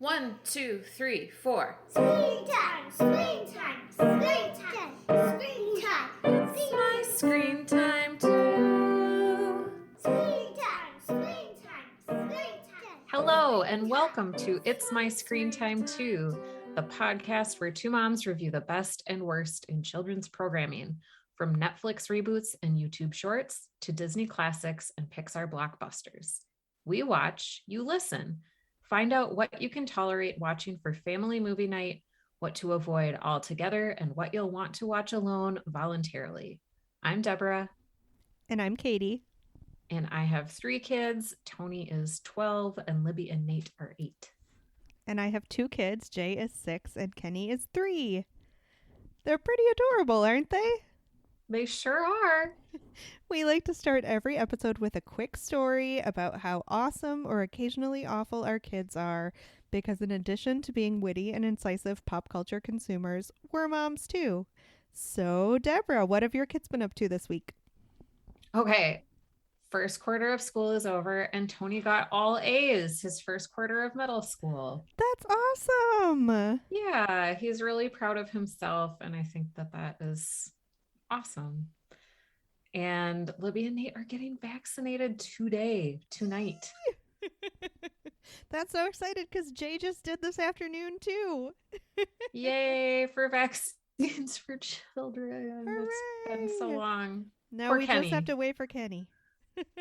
1, 2, 3, 4. Screen time, screen time, screen time, screen time. It's my screen time too. Screen time, screen time, screen time. Hello and welcome to It's My Screen Time Too, the podcast where two moms review the best and worst in children's programming, from Netflix reboots and YouTube shorts to Disney classics and Pixar blockbusters. We watch, you listen. Find out what you can tolerate watching for family movie night, what to avoid altogether, and what you'll want to watch alone voluntarily. I'm Deborah. And I'm Katie. And I have 3 kids. Tony is 12 and Libby and Nate are 8. And I have 2 kids. Jay is 6 and Kenny is 3. They're pretty adorable, aren't they? They sure are. We like to start every episode with a quick story about how awesome or occasionally awful our kids are, because in addition to being witty and incisive pop culture consumers, we're moms too. So, Deborah, what have your kids been up to this week? Okay. First quarter of school is over and Tony got all A's his first quarter of middle school. That's awesome. Yeah, he's really proud of himself. And I think that is awesome. And Libby and Nate are getting vaccinated tonight. That's so excited because Jay just did this afternoon too. Yay for vaccines for children. Hooray. It's been so long. Now For we Kenny. just have to wait for Kenny.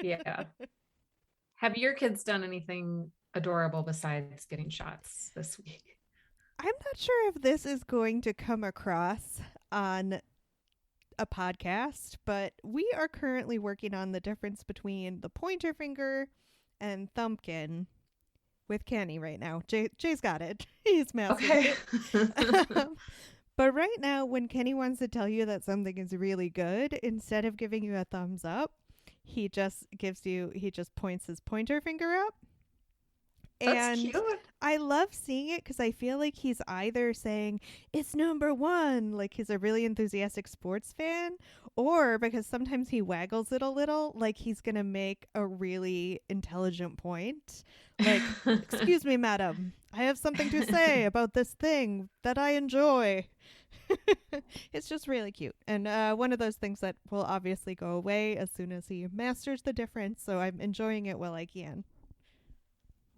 Yeah. Have your kids done anything adorable besides getting shots this week? I'm not sure if this is going to come across on a podcast, but we are currently working on the difference between the pointer finger and thumbkin with Kenny right now. Jay's got it. He's mastering it. But right now, when Kenny wants to tell you that something is really good, instead of giving you a thumbs up, he just points his pointer finger up. That's And cute. I love seeing it because I feel like he's either saying it's number 1, like he's a really enthusiastic sports fan, or because sometimes he waggles it a little, like he's going to make a really intelligent point. Like, excuse me, madam, I have something to say about this thing that I enjoy. It's just really cute. And one of those things that will obviously go away as soon as he masters the difference. So I'm enjoying it while I can.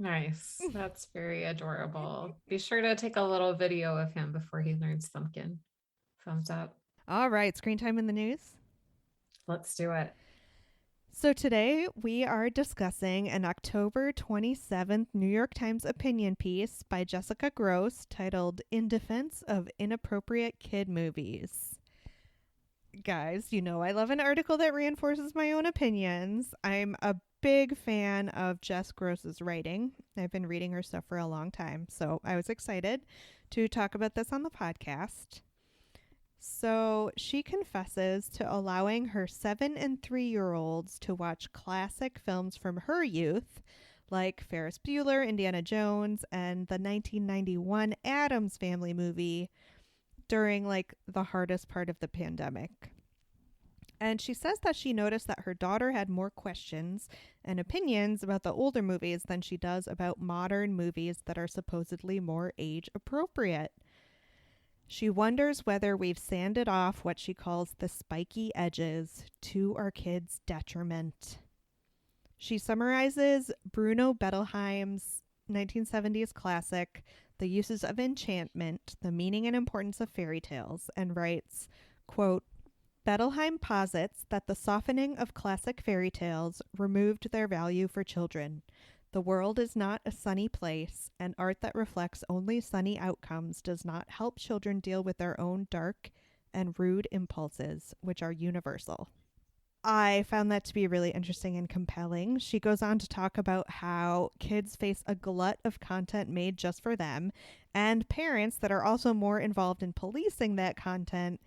Nice. That's very adorable. Be sure to take a little video of him before he learns thumbkin. Thumbs up. All right, screen time in the news. Let's do it. So today we are discussing an October 27th New York Times opinion piece by Jessica Grose titled "In Defense of Inappropriate Kid Movies." Guys, you know I love an article that reinforces my own opinions. I'm a big fan of Jess Grose's writing. I've been reading her stuff for a long time, so I was excited to talk about this on the podcast. So she confesses to allowing her 7 and 3-year-olds to watch classic films from her youth, like Ferris Bueller, Indiana Jones, and the 1991 Addams Family movie during like the hardest part of the pandemic. And she says that she noticed that her daughter had more questions and opinions about the older movies than she does about modern movies that are supposedly more age appropriate. She wonders whether we've sanded off what she calls the spiky edges to our kids' detriment. She summarizes Bruno Bettelheim's 1970s classic, The Uses of Enchantment, The Meaning and Importance of Fairy Tales, and writes, quote, Bettelheim posits that the softening of classic fairy tales removed their value for children. The world is not a sunny place, and art that reflects only sunny outcomes does not help children deal with their own dark and rude impulses, which are universal. I found that to be really interesting and compelling. She goes on to talk about how kids face a glut of content made just for them, and parents that are also more involved in policing that content,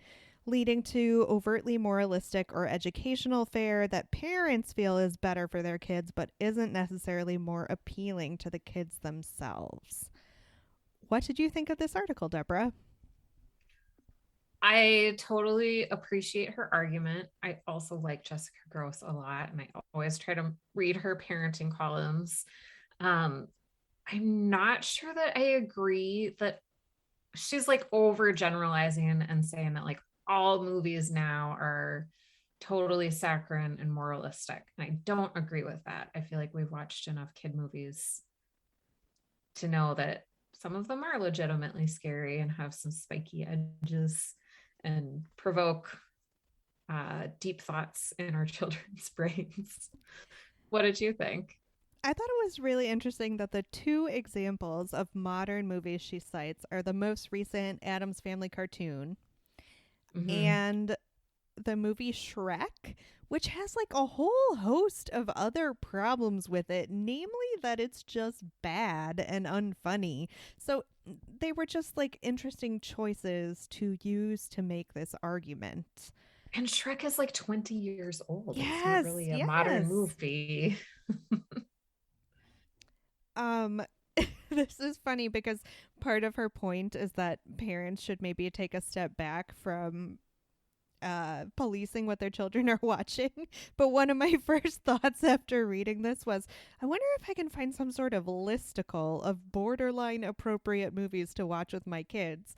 leading to overtly moralistic or educational fare that parents feel is better for their kids but isn't necessarily more appealing to the kids themselves. What did you think of this article, Deborah? I totally appreciate her argument. I also like Jessica Grose a lot, and I always try to read her parenting columns. I'm not sure that I agree that she's like overgeneralizing and saying that like all movies now are totally saccharine and moralistic. And I don't agree with that. I feel like we've watched enough kid movies to know that some of them are legitimately scary and have some spiky edges and provoke deep thoughts in our children's brains. What did you think? I thought it was really interesting that the two examples of modern movies she cites are the most recent Addams Family cartoon Mm-hmm. and the movie Shrek, which has like a whole host of other problems with it, namely that it's just bad and unfunny. So they were just like interesting choices to use to make this argument. And Shrek is like 20 years old. It's not Yes, really a modern yes. movie. Um this is funny because part of her point is that parents should maybe take a step back from policing what their children are watching. But one of my first thoughts after reading this was, I wonder if I can find some sort of listicle of borderline appropriate movies to watch with my kids.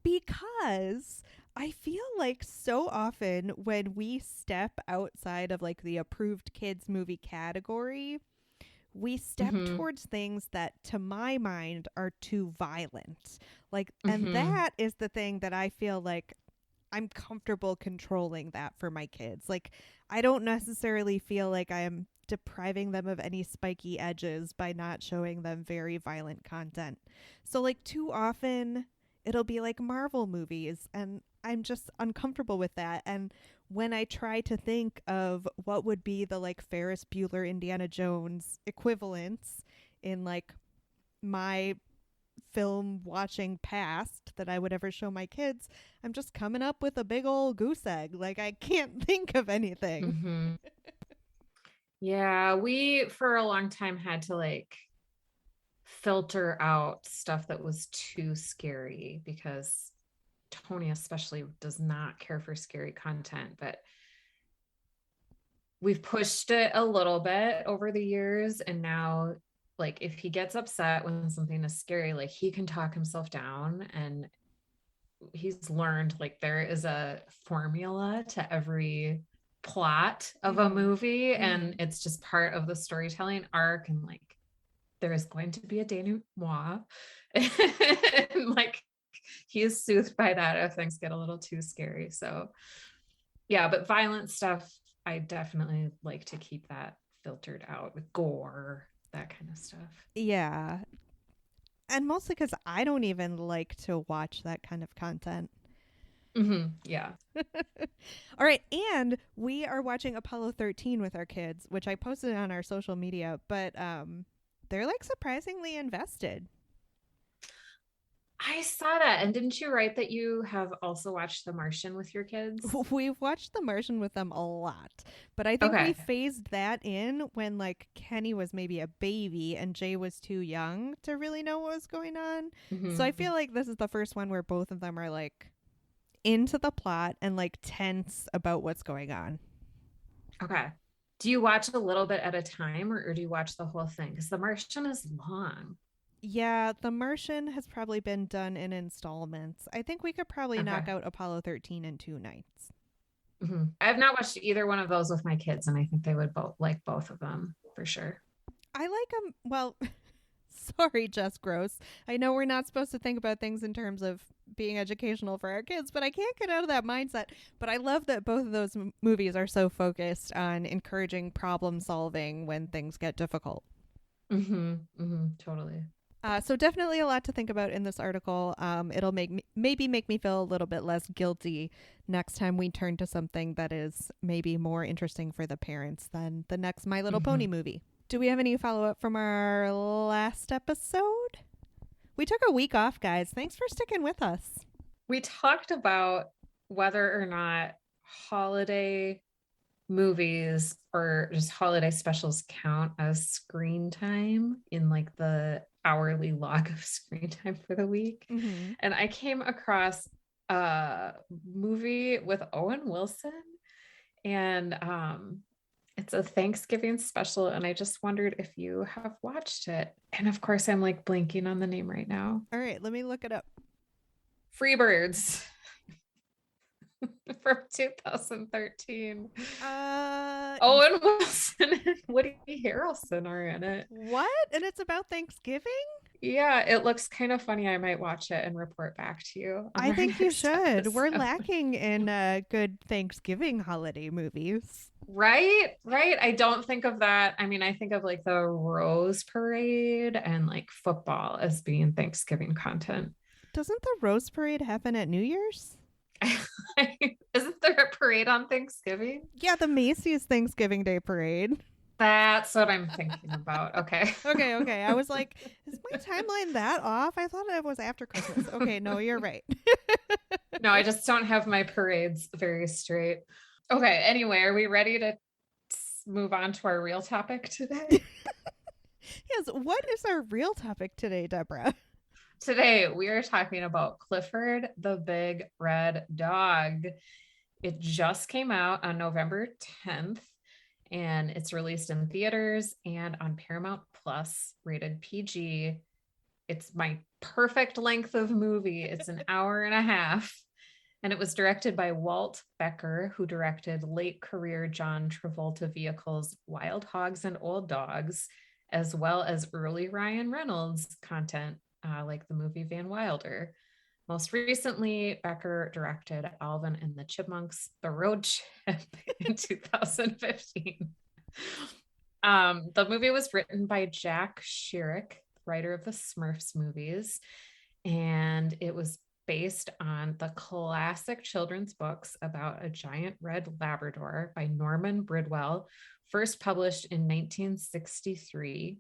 Because I feel like so often when we step outside of like the approved kids movie category, we step Mm-hmm. towards things that to my mind are too violent. Like, and Mm-hmm. that is the thing that I feel like I'm comfortable controlling that for my kids. Like, I don't necessarily feel like I am depriving them of any spiky edges by not showing them very violent content. So, like, too often it'll be like Marvel movies, and I'm just uncomfortable with that. And when I try to think of what would be the like Ferris Bueller Indiana Jones equivalents in like my film watching past that I would ever show my kids, I'm just coming up with a big old goose egg. Like I can't think of anything. Mm-hmm. Yeah, we for a long time had to like filter out stuff that was too scary because Tony especially does not care for scary content, but we've pushed it a little bit over the years and now like if he gets upset when something is scary, like he can talk himself down and he's learned like there is a formula to every plot of a Mm-hmm. movie and Mm-hmm. it's just part of the storytelling arc and like there is going to be a denouement and like he is soothed by that if things get a little too scary. So yeah, but violent stuff I definitely like to keep that filtered out with gore, that kind of stuff. Yeah. And mostly because I don't even like to watch that kind of content. Mm-hmm. Yeah. All right. And we are watching Apollo 13 with our kids, which I posted on our social media, but they're like surprisingly invested. I saw that. And didn't you write that you have also watched The Martian with your kids? We've watched The Martian with them a lot, but I think we Okay. phased that in when like Kenny was maybe a baby and Jay was too young to really know what was going on. So I Mm-hmm. feel like this is the first one where both of them are like into the plot and like tense about what's going on. Okay. Do you watch a little bit at a time or do you watch the whole thing? Because The Martian is long. Yeah, The Martian has probably been done in installments. I think we could probably Okay. knock out Apollo 13 in 2 nights. Mm-hmm. I have not watched either one of those with my kids, and I think they would both like both of them for sure. I like them. Well, sorry, Jess Gross. I know we're not supposed to think about things in terms of being educational for our kids, but I can't get out of that mindset. But I love that both of those movies are so focused on encouraging problem solving when things get difficult. Mm-hmm. Mm-hmm. Totally. So definitely a lot to think about in this article. It'll make me maybe make me feel a little bit less guilty next time we turn to something that is maybe more interesting for the parents than the next My Little Mm-hmm. Pony movie. Do we have any follow up from our last episode? We took a week off, guys. Thanks for sticking with us. We talked about whether or not holiday movies or just holiday specials count as screen time in like the hourly log of screen time for the week. Mm-hmm. And I came across a movie with Owen Wilson and It's a Thanksgiving special, and I just wondered if you have watched it. And of course, I'm like blanking on the name right now. All right, let me look it up. Freebirds from 2013. Uh, Owen Wilson and Woody Harrelson are in it. what? And it's about Thanksgiving? Yeah, it looks kind of funny. I might watch it and report back to you on I our think you next should. We're episode. lacking in good Thanksgiving holiday movies. Right, right. I don't think of that. I mean, I think of like the Rose Parade and like football as being Thanksgiving content. Doesn't the Rose Parade happen at New Year's? Isn't there a parade on Thanksgiving? Yeah, the Macy's Thanksgiving Day Parade. That's what I'm thinking about. Okay. Okay. I was like, is my timeline that off? I thought it was after Christmas. Okay, no, you're right. No, I just don't have my parades very straight. Okay. Anyway, are we ready to move on to our real topic today? Yes, what is our real topic today, Deborah? Today, we are talking about Clifford the Big Red Dog. It just came out on November 10th, and it's released in theaters and on Paramount Plus, rated PG. It's my perfect length of movie. It's an hour and a half. And it was directed by Walt Becker, who directed late career John Travolta vehicles Wild Hogs and Old Dogs, as well as early Ryan Reynolds content, like the movie Van Wilder. Most recently, Becker directed Alvin and the Chipmunks, The Road Trip in 2015. The movie was written by Jack Sherrick, writer of the Smurfs movies, and it was based on the classic children's books about a giant red Labrador by Norman Bridwell, first published in 1963.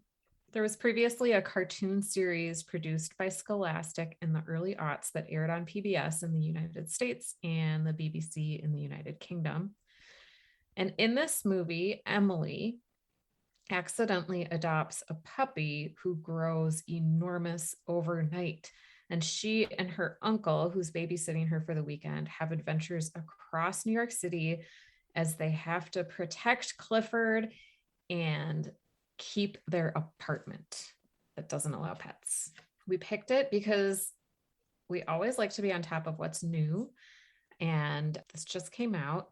There was previously a cartoon series produced by Scholastic in the early aughts that aired on PBS in the United States and the BBC in the United Kingdom. And in this movie, Emily accidentally adopts a puppy who grows enormous overnight. And she and her uncle, who's babysitting her for the weekend, have adventures across New York City as they have to protect Clifford and keep their apartment that doesn't allow pets. We picked it because we always like to be on top of what's new. And this just came out.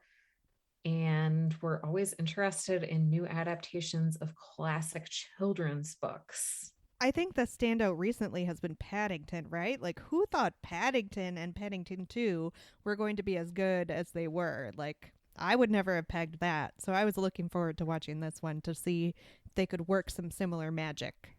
And we're always interested in new adaptations of classic children's books. I think the standout recently has been Paddington, right? Like, who thought Paddington and Paddington 2 were going to be as good as they were? Like, I would never have pegged that. So I was looking forward to watching this one to see if they could work some similar magic.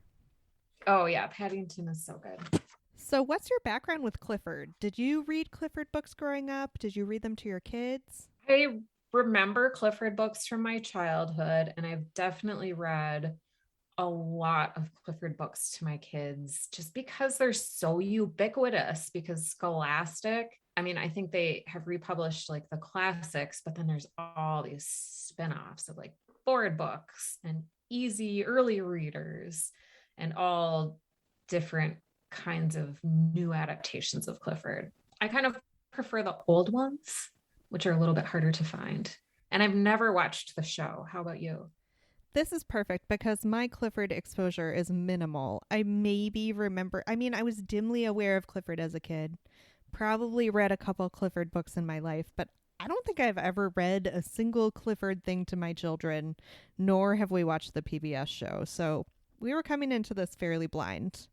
Oh, yeah. Paddington is so good. So what's your background with Clifford? Did you read Clifford books growing up? Did you read them to your kids? I remember Clifford books from my childhood, and I've definitely read a lot of Clifford books to my kids just because they're so ubiquitous. Because Scholastic, I mean, I think they have republished like the classics, but then there's all these spin-offs of like board books and easy early readers and all different kinds of new adaptations of Clifford. I kind of prefer the old ones, which are a little bit harder to find. And I've never watched the show. How about you? This is perfect because my Clifford exposure is minimal. I maybe remember, I was dimly aware of Clifford as a kid, probably read a couple Clifford books in my life, but I don't think I've ever read a single Clifford thing to my children, nor have we watched the PBS show. So we were coming into this fairly blind.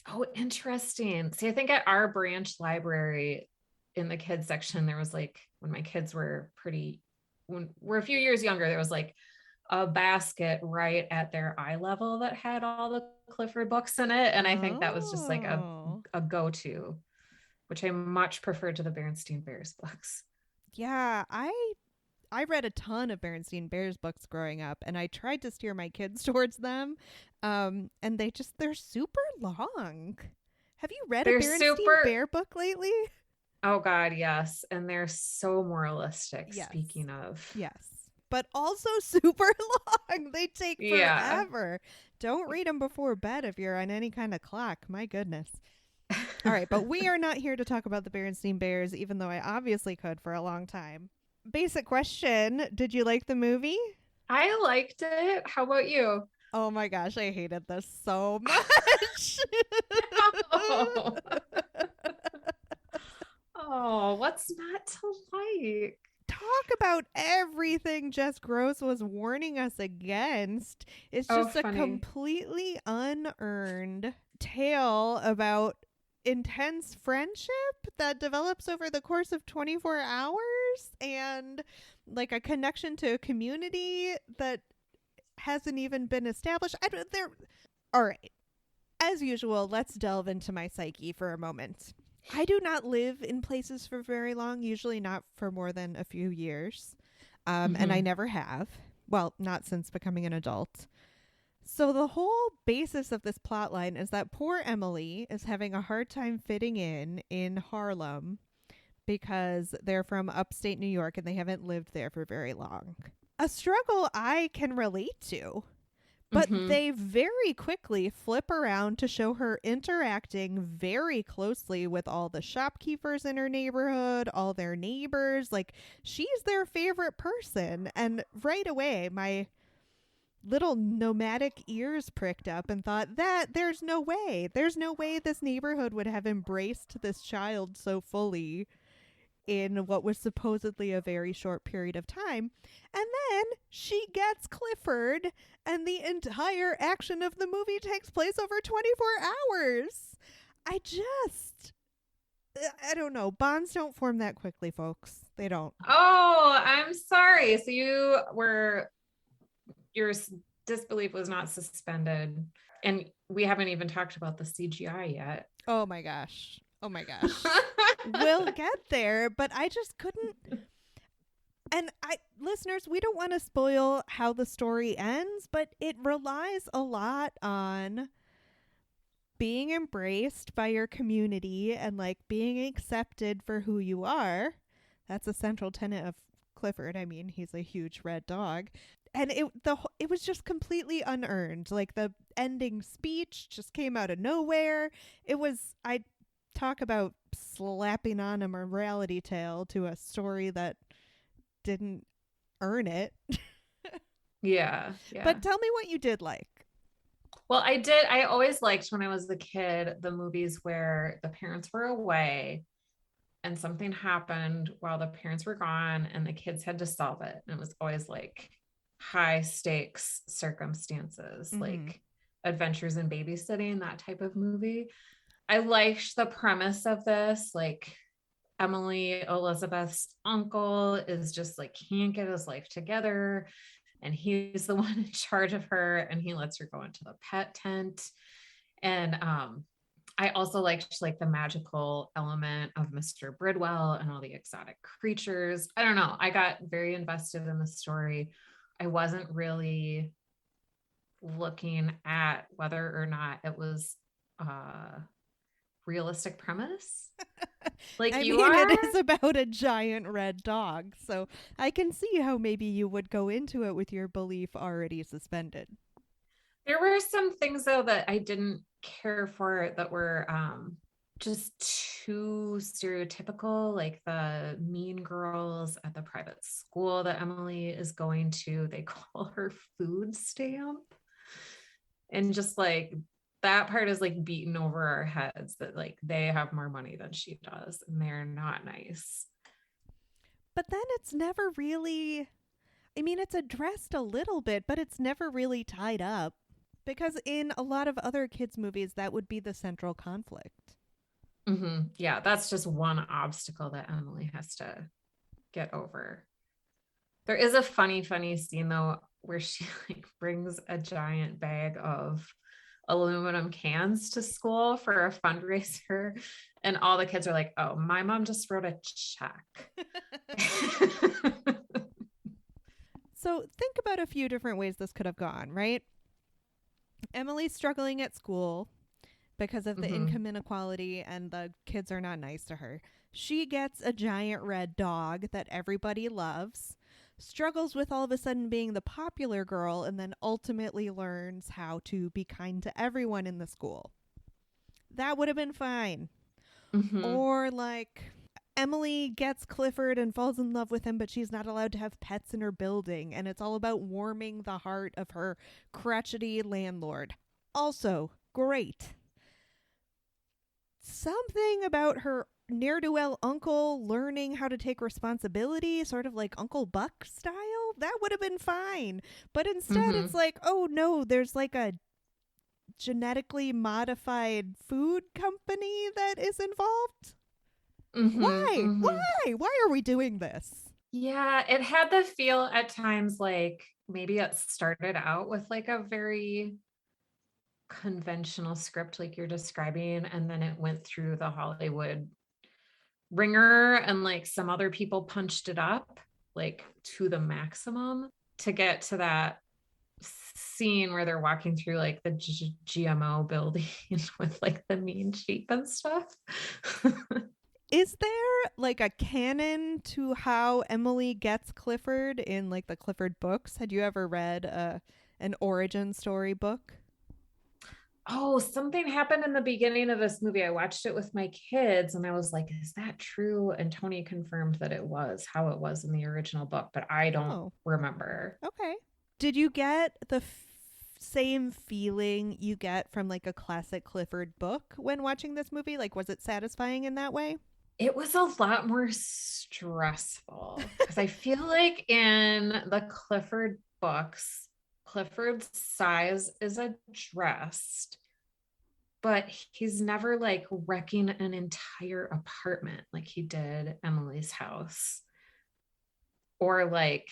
Oh, interesting. See, I think at our branch library in the kids section, there was like, when my kids were were a few years younger, there was like a basket right at their eye level that had all the Clifford books in it. And I think that was just like a go-to, which I much preferred to the Berenstain Bears books. Yeah, I read a ton of Berenstain Bears books growing up, and I tried to steer my kids towards them. And they're super long. Have you read a Berenstain Bear book lately? Oh God, yes. And they're so moralistic, yes. Speaking of. Yes. But also super long. They take forever. Don't read them before bed if you're on any kind of clock. My goodness. All right, but we are not here to talk about the Berenstain Bears, even though I obviously could for a long time. Basic question. Did you like the movie? I liked it. How about you? Oh my gosh, I hated this so much. Oh, oh, what's not to like? Talk about everything Jess Grose was warning us against. It's Oh, just a funny. completely unearned tale about intense friendship that develops over the course of 24 hours and like a connection to a community that hasn't even been established. I don't there All right. As usual, let's delve into my psyche for a moment. I do not live in places for very long, usually not for more than a few years. And I Hmm. never have. Well, not since becoming an adult. So the whole basis of this plot line is that poor Emily is having a hard time fitting in Harlem because they're from upstate New York and they haven't lived there for very long. A struggle I can relate to. But Hmm. they very quickly flip around to show her interacting very closely with all the shopkeepers in her neighborhood, all their neighbors. Like, she's their favorite person. And right away, my little nomadic ears pricked up and thought that there's no way. There's no way this neighborhood would have embraced this child so fully in what was supposedly a very short period of time. And then she gets Clifford, and the entire action of the movie takes place over 24 hours. I don't know. Bonds don't form that quickly, folks. They don't. Oh, I'm sorry. So your disbelief was not suspended, and we haven't even talked about the CGI yet. Oh my gosh. Oh my gosh. We'll get there, but I just couldn't. And listeners, we don't want to spoil how the story ends, but it relies a lot on being embraced by your community and like being accepted for who you are. That's a central tenet of Clifford. I mean, he's a huge red dog. And it was just completely unearned. Like the ending speech just came out of nowhere. I talk about slapping on a morality tale to a story that didn't earn it. Yeah, yeah. But tell me what you did like. Well, I did. I always liked when I was a kid the movies where the parents were away and something happened while the parents were gone and the kids had to solve it. And it was always like high stakes circumstances, Mm-hmm. like Adventures in Babysitting, that type of movie. I liked the premise of this. Like, Emily Elizabeth's uncle is just like can't get his life together, and he's the one in charge of her, and he lets her go into the pet tent. And I also liked like the magical element of Mr. Bridwell and all the exotic creatures. I don't know. I got very invested in the story. I wasn't really looking at whether or not it was a realistic premise like I you mean, it are. is about a giant red dog, so I can see how maybe you would go into it with your belief already suspended. There were some things though that I didn't care for that were just too stereotypical, like the mean girls at the private school that Emily is going to. They call her food stamp. And just like that part is like beaten over our heads that like they have more money than she does and they're not nice. But then it's never really. I mean, it's addressed a little bit, but it's never really tied up. Because in a lot of other kids' movies, that would be the central conflict. Mm-hmm. Yeah, that's just one obstacle that Emily has to get over. There is a funny scene though where she like brings a giant bag of aluminum cans to school for a fundraiser, and all the kids are like, "Oh, my mom just wrote a check." So think about a few different ways this could have gone, right? Emily's struggling at school because of the Mm-hmm. income inequality and the kids are not nice to her. She gets a giant red dog that everybody loves, struggles with all of a sudden being the popular girl, and then ultimately learns how to be kind to everyone in the school. That would have been fine. Mm-hmm. Or like Emily gets Clifford and falls in love with him, but she's not allowed to have pets in her building. And it's all about warming the heart of her crotchety landlord. Also, great. Something about her ne'er-do-well uncle learning how to take responsibility, sort of like Uncle Buck style, that would have been fine. But instead it's like, oh no, there's like a genetically modified food company that is involved. Why are we doing this? Yeah, it had the feel at times like maybe it started out with like a very conventional script like you're describing, and then it went through the Hollywood ringer and like some other people punched it up like to the maximum to get to that scene where they're walking through like the GMO building with like the mean sheep and stuff. Is there like a canon to how Emily gets Clifford in like the Clifford books? Had you ever read an origin story book? Oh, something happened in the beginning of this movie. I watched it with my kids and I was like, is that true? And Tony confirmed that it was how it was in the original book, but I don't remember. Okay. Did you get the same feeling you get from like a classic Clifford book when watching this movie? Like, was it satisfying in that way? It was a lot more stressful because I feel like in the Clifford books, Clifford's size is addressed, but he's never like wrecking an entire apartment like he did Emily's house, or like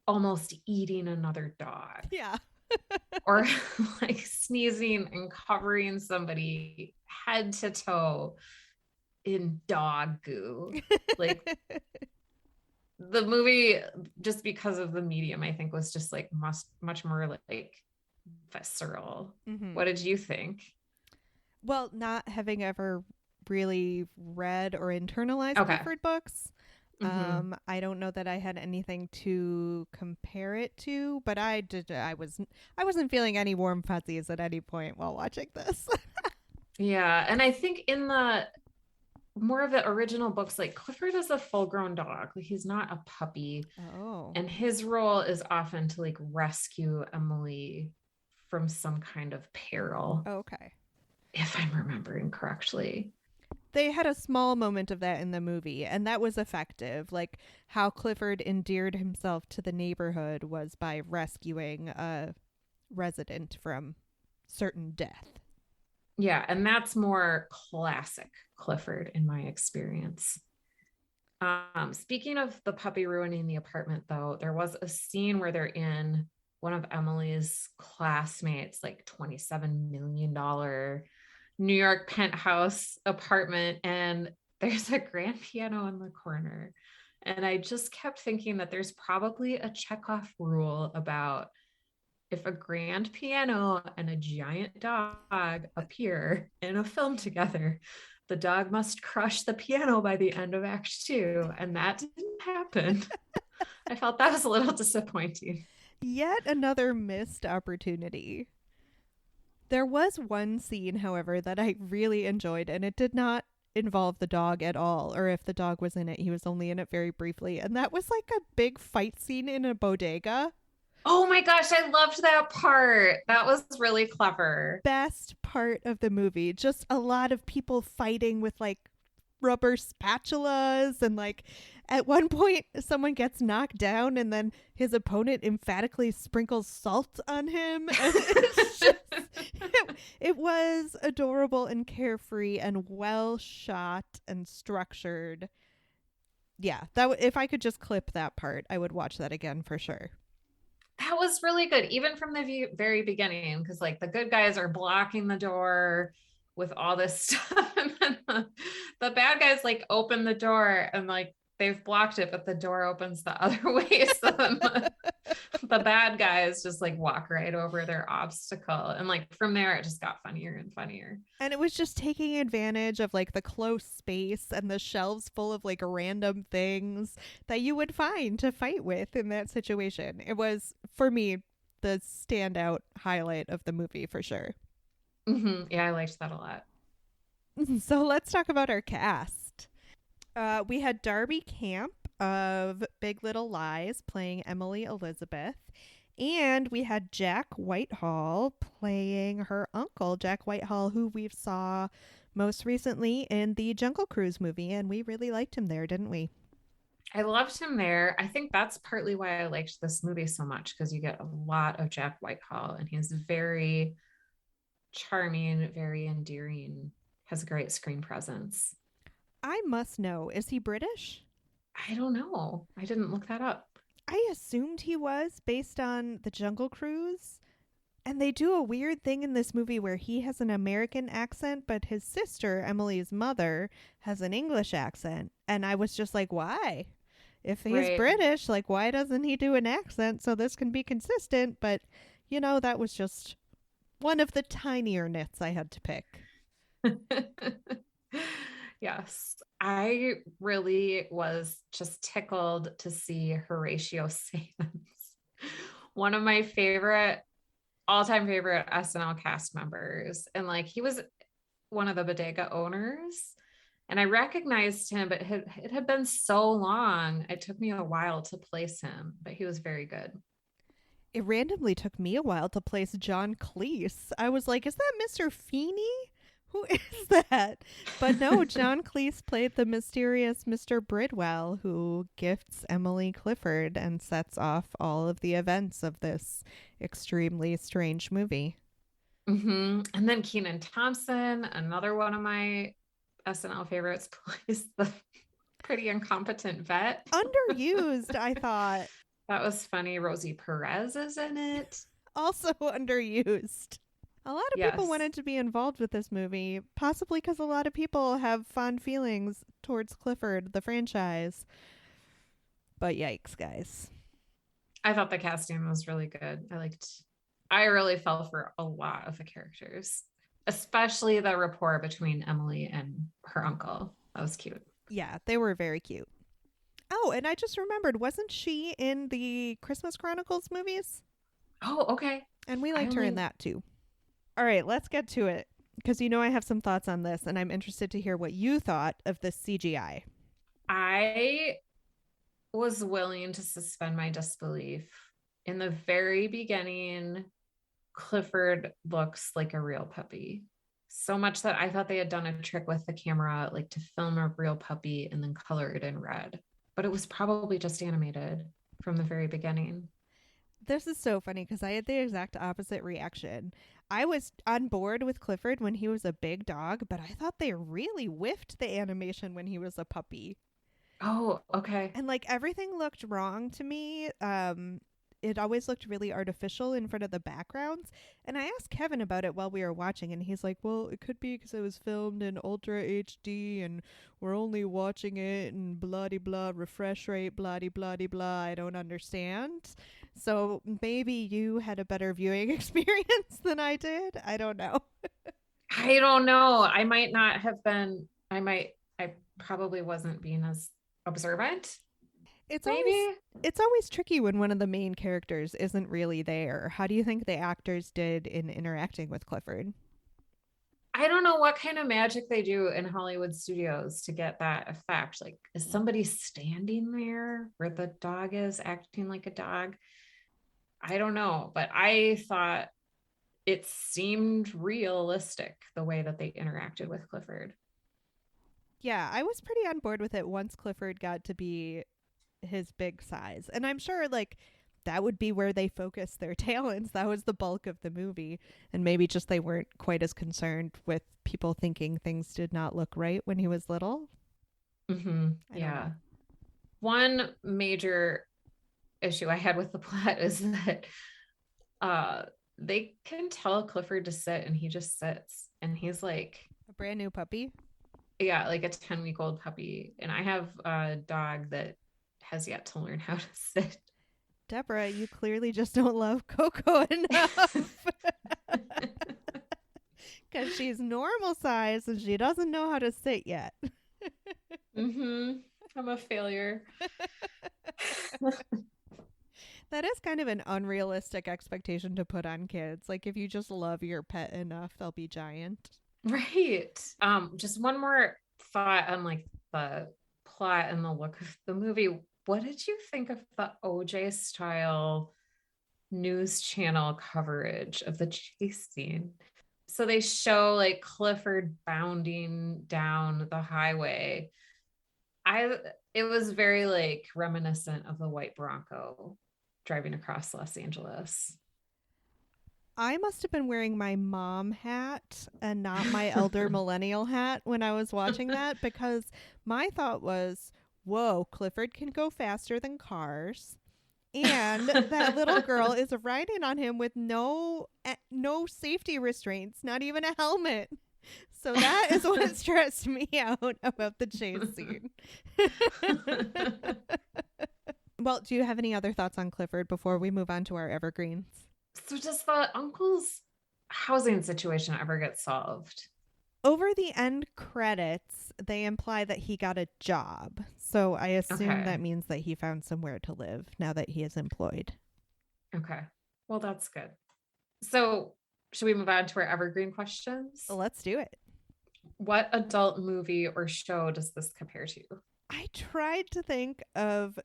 almost eating another dog. Yeah. Or like sneezing and covering somebody head to toe in dog goo. Like the movie, just because of the medium, I think was just like much more like visceral. What did you think? Well, not having ever really read or internalized Clifford books, I don't know that I had anything to compare it to, but I wasn't feeling any warm fuzzies at any point while watching this. Yeah, and I think in the more of the original books, like Clifford is a full-grown dog. Like he's not a puppy. Oh. And his role is often to like rescue Emily from some kind of peril. Okay. If I'm remembering correctly. They had a small moment of that in the movie, and that was effective. Like how Clifford endeared himself to the neighborhood was by rescuing a resident from certain death. Yeah, and that's more classic Clifford in my experience. Speaking of the puppy ruining the apartment, though, there was a scene where they're in one of Emily's classmates, like $27 million New York penthouse apartment, and there's a grand piano in the corner. And I just kept thinking that there's probably a checkoff rule about if a grand piano and a giant dog appear in a film together, the dog must crush the piano by the end of Act 2. And that didn't happen. I felt that was a little disappointing. Yet another missed opportunity. There was one scene, however, that I really enjoyed, and it did not involve the dog at all. Or if the dog was in it, he was only in it very briefly. And that was like a big fight scene in a bodega. Oh my gosh, I loved that part. That was really clever. Best part of the movie. Just a lot of people fighting with like rubber spatulas, and like at one point someone gets knocked down and then his opponent emphatically sprinkles salt on him. It was adorable and carefree and well shot and structured. Yeah, if I could just clip that part, I would watch that again for sure. That was really good, even from the very beginning, because like the good guys are blocking the door with all this stuff, and then the bad guys like open the door and like they've blocked it, but the door opens the other way, so then the bad guys just like walk right over their obstacle, and like from there it just got funnier and funnier. And it was just taking advantage of like the close space and the shelves full of like random things that you would find to fight with in that situation. It was, for me, the standout highlight of the movie for sure. Yeah, I liked that a lot. So let's talk about our cast. We had Darby Camp of Big Little Lies playing Emily Elizabeth. And we had Jack Whitehall playing her uncle, Jack Whitehall, who we saw most recently in the Jungle Cruise movie. And we really liked him there, didn't we? I loved him there. I think that's partly why I liked this movie so much, because you get a lot of Jack Whitehall and he's very charming, very endearing, has a great screen presence. I must know, is he British? I don't know. I didn't look that up. I assumed he was based on the Jungle Cruise. And they do a weird thing in this movie where he has an American accent, but his sister, Emily's mother, has an English accent. And I was just like, why? If he's Right. British, like, why doesn't he do an accent so this can be consistent? But, that was just one of the tinier nits I had to pick. Yes, I really was just tickled to see Horatio Sands, one of my all-time favorite SNL cast members. And like he was one of the bodega owners. And I recognized him, but it had been so long. It took me a while to place him, but he was very good. It randomly took me a while to place John Cleese. I was like, is that Mr. Feeney? Who is that? But no, John Cleese played the mysterious Mr. Bridwell who gifts Emily Clifford and sets off all of the events of this extremely strange movie. And then Kenan Thompson, another one of my SNL favorites, plays the pretty incompetent vet. Underused, I thought. That was funny. Rosie Perez is in it. Also underused. A lot of people Yes. wanted to be involved with this movie, possibly because a lot of people have fond feelings towards Clifford, the franchise. But yikes, guys. I thought the casting was really good. I really fell for a lot of the characters, especially the rapport between Emily and her uncle. That was cute. Yeah, they were very cute. Oh, and I just remembered, wasn't she in the Christmas Chronicles movies? Oh, okay. And we liked her in that too. All right, let's get to it. Because I have some thoughts on this, and I'm interested to hear what you thought of the CGI. I was willing to suspend my disbelief. In the very beginning, Clifford looks like a real puppy. So much that I thought they had done a trick with the camera, like to film a real puppy and then color it in red. But it was probably just animated from the very beginning. This is so funny because I had the exact opposite reaction. I was on board with Clifford when he was a big dog, but I thought they really whiffed the animation when he was a puppy. Oh, okay. And like everything looked wrong to me. It always looked really artificial in front of the backgrounds. And I asked Kevin about it while we were watching, and he's like, well, it could be because it was filmed in Ultra HD and we're only watching it in blah-de-blah, refresh rate, blah-de-blah-de-blah. I don't understand. So maybe you had a better viewing experience than I did. I don't know. I don't know. I might not have been, I probably wasn't being as observant. It's Maybe. It's always tricky when one of the main characters isn't really there. How do you think the actors did in interacting with Clifford? I don't know what kind of magic they do in Hollywood studios to get that effect. Like, is somebody standing there where the dog is acting like a dog? I don't know, but I thought it seemed realistic the way that they interacted with Clifford. Yeah, I was pretty on board with it once Clifford got to be his big size. And I'm sure like that would be where they focused their talents. That was the bulk of the movie. And maybe just they weren't quite as concerned with people thinking things did not look right when he was little. Yeah. One major issue I had with the plot is that they can tell Clifford to sit and he just sits, and he's like A brand new puppy. Yeah, like a 10-week-old puppy. And I have a dog that has yet to learn how to sit. Deborah, you clearly just don't love Coco enough. Because she's normal size and she doesn't know how to sit yet. I'm a failure. That is kind of an unrealistic expectation to put on kids. Like if you just love your pet enough, they'll be giant. Right. Just one more thought on like the plot and the look of the movie, what did you think of the OJ style news channel coverage of the chase scene? So they show like Clifford bounding down the highway. It was very like reminiscent of the white Bronco driving across Los Angeles. I must have been wearing my mom hat and not my elder millennial hat when I was watching that, because my thought was, whoa, Clifford can go faster than cars. And that little girl is riding on him with no safety restraints, not even a helmet. So that is what stressed me out about the chase scene. Well, do you have any other thoughts on Clifford before we move on to our evergreens? So does the uncle's housing situation ever get solved? Over the end credits, they imply that he got a job. So I assume that means that he found somewhere to live now that he is employed. Okay. Well, that's good. So should we move on to our evergreen questions? Let's do it. What adult movie or show does this compare to? I tried to think of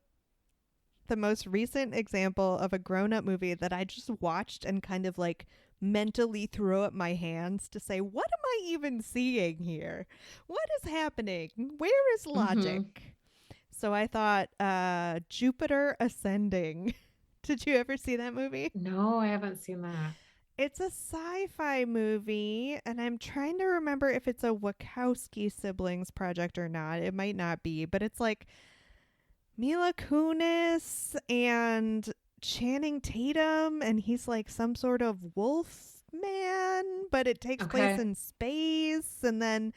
the most recent example of a grown-up movie that I just watched and kind of like mentally throw up my hands to say, what am I even seeing here? What is happening? Where is logic? Mm-hmm. So I thought Jupiter Ascending. Did you ever see that movie? No, I haven't seen that. It's a sci-fi movie, and I'm trying to remember if it's a Wachowski siblings project or not. It might not be, but it's like Mila Kunis and Channing Tatum, and he's like some sort of wolf man, but it takes place in space. And then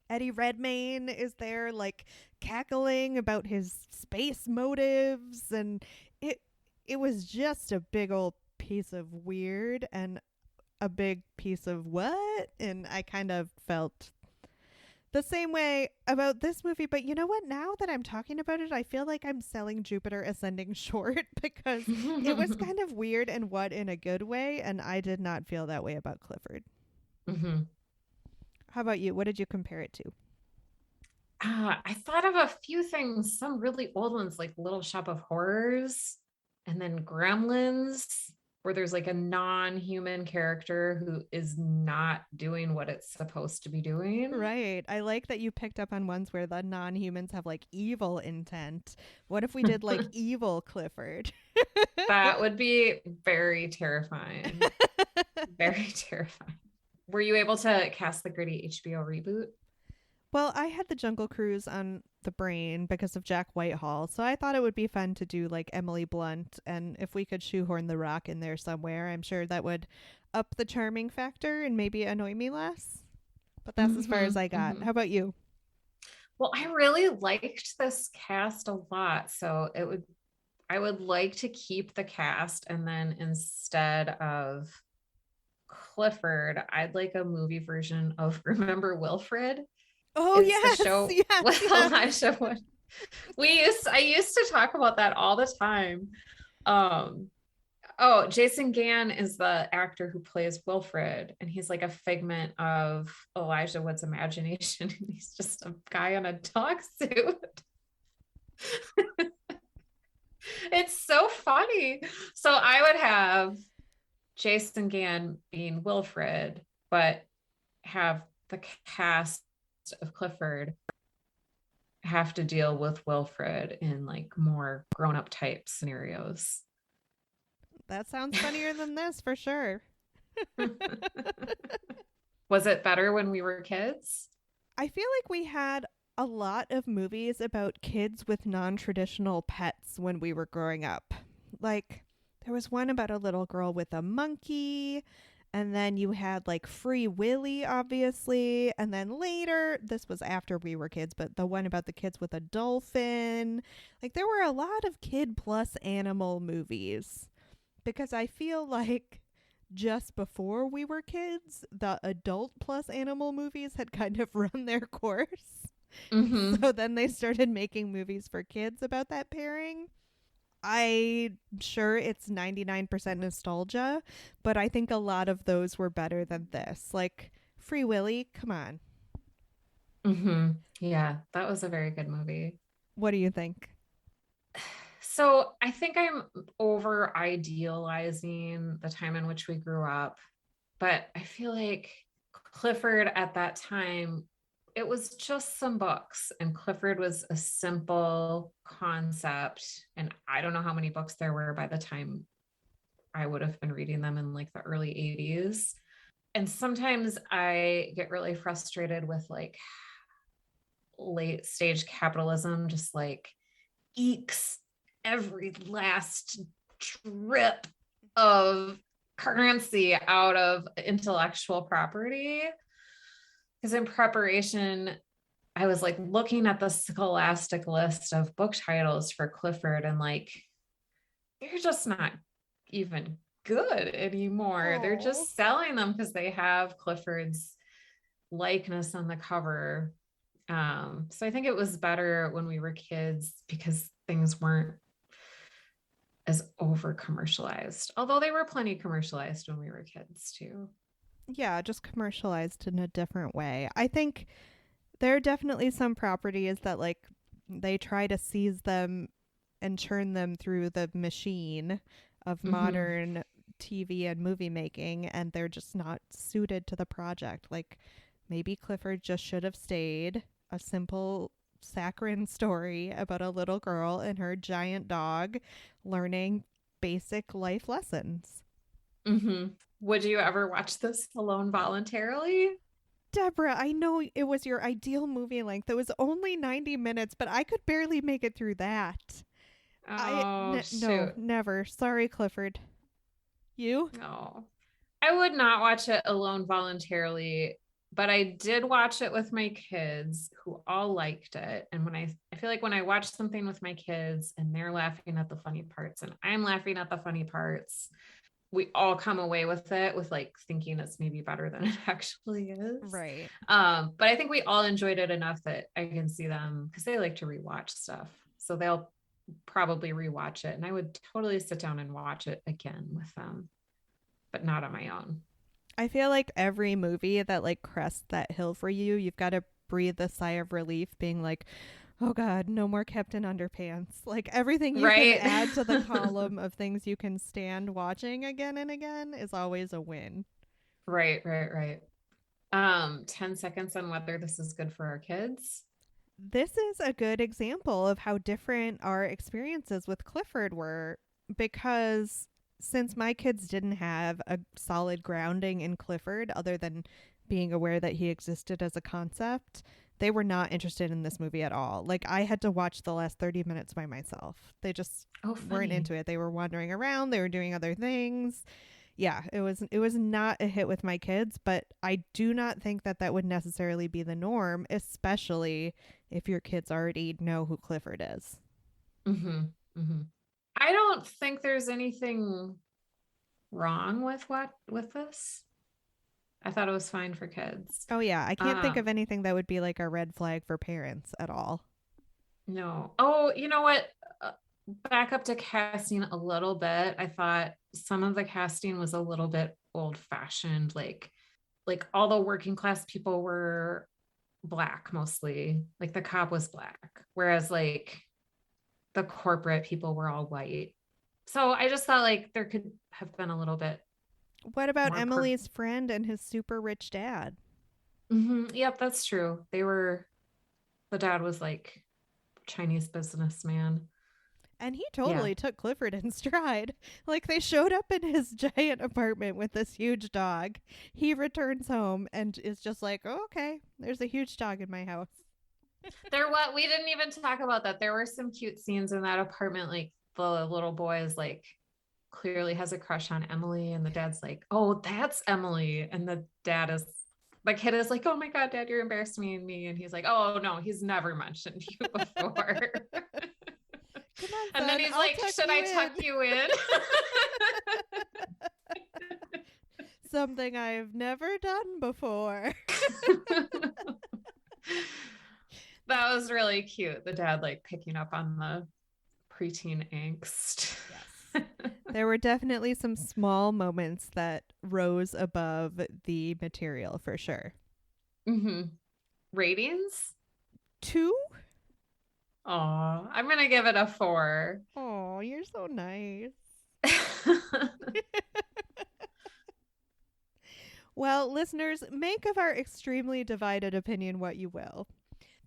Eddie Redmayne is there like cackling about his space motives, and it was just a big old piece of weird and a big piece of what? And I kind of felt the same way about this movie. But you know what? Now that I'm talking about it, I feel like I'm selling Jupiter Ascending short because it was kind of weird and what in a good way. And I did not feel that way about Clifford. Mm-hmm. How about you? What did you compare it to? I thought of a few things, some really old ones like Little Shop of Horrors and then Gremlins, where there's like a non-human character who is not doing what it's supposed to be doing. Right. I like that you picked up on ones where the non-humans have like evil intent. What if we did like evil Clifford? That would be very terrifying. Very terrifying. Were you able to cast the gritty HBO reboot? Well, I had the Jungle Cruise on the brain because of Jack Whitehall, so I thought it would be fun to do like Emily Blunt, and if we could shoehorn The Rock in there somewhere, I'm sure that would up the charming factor and maybe annoy me less. But that's as far as I got. How about you? Well, I really liked this cast a lot, so I would like to keep the cast, and then instead of Clifford, I'd like a movie version of Remember Wilfred. Oh, yes. The show with Elijah Wood. I used to talk about that all the time. Jason Gann is the actor who plays Wilfred, and he's like a figment of Elijah Wood's imagination. He's just a guy in a dog suit. It's so funny. So I would have Jason Gann being Wilfred, but have the cast of Clifford have to deal with Wilfred in like more grown-up type scenarios. That sounds funnier than this for sure. Was it better when we were kids? I feel like we had a lot of movies about kids with non-traditional pets when we were growing up. Like there was one about a little girl with a monkey. And then you had like Free Willy, obviously. And then later, this was after we were kids, but the one about the kids with a dolphin. Like there were a lot of kid plus animal movies. Because I feel like just before we were kids, the adult plus animal movies had kind of run their course. Mm-hmm. So then they started making movies for kids about that pairing. I'm sure it's 99% nostalgia, but I think a lot of those were better than this. Like Free Willy, come on. Mm-hmm. Yeah, that was a very good movie. What do you think? So I think I'm over idealizing the time in which we grew up, but I feel like Clifford at that time, it was just some books, and Clifford was a simple concept. And I don't know how many books there were by the time I would have been reading them in like the early 80s. And sometimes I get really frustrated with like late stage capitalism, just like ekes every last drip of currency out of intellectual property. Because in preparation, I was like looking at the scholastic list of book titles for Clifford, and like, they're just not even good anymore. They're Oh. just selling them because they have Clifford's likeness on the cover. So I think it was better when we were kids because things weren't as over commercialized, although they were plenty commercialized when we were kids too. Yeah, just commercialized in a different way. I think there are definitely some properties that like they try to seize them and churn them through the machine of Mm-hmm. modern TV and movie making, and they're just not suited to the project. Like maybe Clifford just should have stayed a simple saccharine story about a little girl and her giant dog learning basic life lessons. Mm-hmm. Would you ever watch this alone voluntarily? Deborah, I know it was your ideal movie length. It was only 90 minutes, but I could barely make it through that. Oh, No, shoot. never. Sorry, Clifford. You? No. I would not watch it alone voluntarily, but I did watch it with my kids who all liked it. And I feel like when I watch something with my kids and they're laughing at the funny parts and I'm laughing at the funny parts, we all come away with it with like thinking it's maybe better than it actually is. Right. But I think we all enjoyed it enough that I can see them because they like to rewatch stuff. So they'll probably rewatch it. And I would totally sit down and watch it again with them, but not on my own. I feel like every movie that like crests that hill for you, you've got to breathe a sigh of relief, being like, oh God, no more Captain Underpants. Like everything you can Right. add to the column of things you can stand watching again and again is always a win. Right. 10 seconds on whether this is good for our kids. This is a good example of how different our experiences with Clifford were because since my kids didn't have a solid grounding in Clifford other than being aware that he existed as a concept, they were not interested in this movie at all. Like I had to watch the last 30 minutes by myself. They just Oh, weren't funny. into it. They were wandering around, they were doing other things. Yeah, it was not a hit with my kids, but I do not think that that would necessarily be the norm, especially if your kids already know who Clifford is. Mm-hmm. Mm-hmm. I don't think there's anything wrong with this. I thought it was fine for kids. Oh yeah, I can't think of Um, anything that would be like a red flag for parents at all. no. Oh, you know what? Uh, Back up to casting a little bit. I thought some of the casting was a little bit old fashioned. Like all the working class people were black mostly. Like the cop was black, whereas like the corporate people were all white. So I just thought like there could have been a little bit What about more Emily's friend and his super rich dad? Mhm. Yep, that's true. The dad was like Chinese businessman. And he Yeah. totally took Clifford in stride. Like they showed up in his giant apartment with this huge dog. He returns home and is just like, oh, okay, there's a huge dog in my house. We didn't even talk about that. There were some cute scenes in that apartment. Like the little boy is like clearly has a crush on Emily, and the dad's like, "Oh, that's Emily." And the kid is like, "Oh my God, Dad, you're embarrassing me." And he's like, "Oh no, he's never mentioned you before." Come on, And then son, he's I'll like, tuck "Should you I in. tuck you in?" Something I've never done before. That was really cute. The dad like picking up on the preteen angst. Yes. There were definitely some small moments that rose above the material for sure. Hmm. Ratings? 2? Oh, I'm going to give it a 4. Oh, you're so nice. Well, listeners, make of our extremely divided opinion what you will.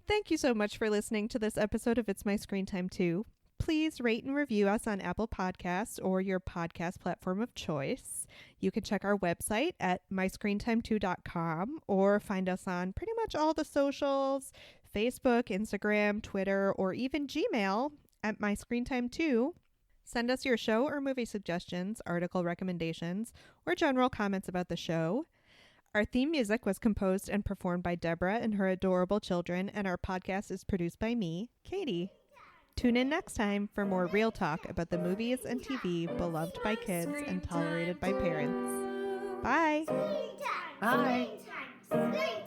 Thank you so much for listening to this episode of It's My Screen Time Too. Please rate and review us on Apple Podcasts or your podcast platform of choice. You can check our website at myscreentime2.com or find us on pretty much all the socials, Facebook, Instagram, Twitter, or even Gmail at myscreentime2. Send us your show or movie suggestions, article recommendations, or general comments about the show. Our theme music was composed and performed by Deborah and her adorable children, and our podcast is produced by me, Katie. Tune in next time for more real talk about the movies and TV beloved by kids and tolerated by parents. Bye. Bye. Screen time.